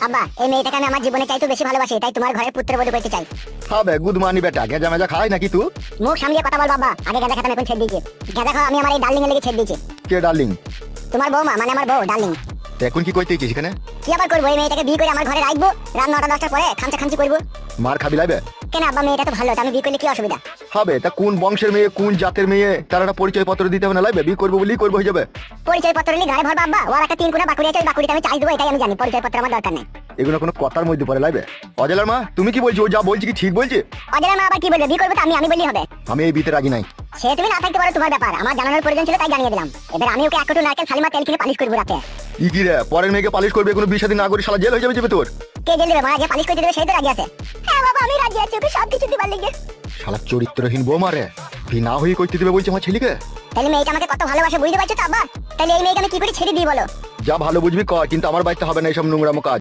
আব্বা এই মেয়েটাকে আমি আমার জীবনে চাইতে বেশি ভালোবাসি, তাই তোমার ঘরের পুত্রবধূ করতে চাই। হবে গুদমানি বেটা, গেজা মেজা খায় নাকি তুই? মুখ সামলিয়ে কথা বল বাবা, আগে গাঁজা খেতাম এখন ছেড়ে দিয়েছি। গাঁজা খাওয়া আমি আমার এই ডার্লিং এর লেগে ছেড়ে দিয়েছি। কে ডার্লিং? তোমার বৌমা মানে আমার বউ ডার্লিং। এখন কি কইতে চাইছিস এখানে? কি আবার করবো, এই মেয়েটাকে বিয়ে করে আমার ঘরে রাখবো, রাত 9টা 10টার পরে খামচা খামচি করবো। মার খাবি লাইবে? কেন আব্বা, মেয়েটা তো ভালো, তা আমি বিয়ে করলে কি অসুবিধা? হবে তা কোন বংশের মেয়ে কোন জাতের মেয়ে তার একটা পরিচয় পত্র দিতে হবে না লাইবে? বিয়ে করবো বলি করবো হয়ে যাবে। পরিচয় পত্র নিয়ে গায়ে ভরবা আব্বা, ওর একটা 3 কোণা বাকুড়ি আছে, ওই বাকুড়িতে আমি চাই দেবো, এটাই আমি জানি। পরিচয় পত্র আমার দরকার নেই। এগুলো কোনো কথার মধ্যে পড়ে লাইবে? অজলার মা তুমি কি বলছো? ও যা বলছি কি ঠিক বলছি? অজয় মা আবার কি বলবে? বিয়ে করবো তো আমি বললেই হবে। আমি এই বিয়েতে রাজি নাই। সে তুমি না থাকতে পারো, তোমার ব্যাপার, আমার জানানোর প্রয়োজন ছিল তাই জানিয়ে দিলাম। এবার আমি ওকে 1 কোটি নারকেল সালিমা তেল কিনে পালিশ করবো রাতে। ই কি রে, পরের মেয়েকে পালিশ করবে, কোনো বিয়ে শাদী না করে শালা জেল হয়ে যাবে তোর। কে জেল দেবে? মা যে পালিশ করে দেবে সেই তো রাজি আছে। হ্যাঁ বাবা আমি রাজি আছি, ওকে সব কিছু দিবার লেগে। শালা চরিত্রহীন বৌমা রে, বিয়ে না হয়ে কইতে দিবে বলছে আমার ছেলেকে। তাহলে মেয়েটা আমাকে কত ভালোবাসে বুঝতে পারছো তো আব্বা? তাহলে এই মেয়েকে আমি কি করে ছেড়ে দিই বলো? যা ভালো বুঝবি কর, কিন্তু আমার বাড়িতে হবে না এইসব নোংরামো কাজ।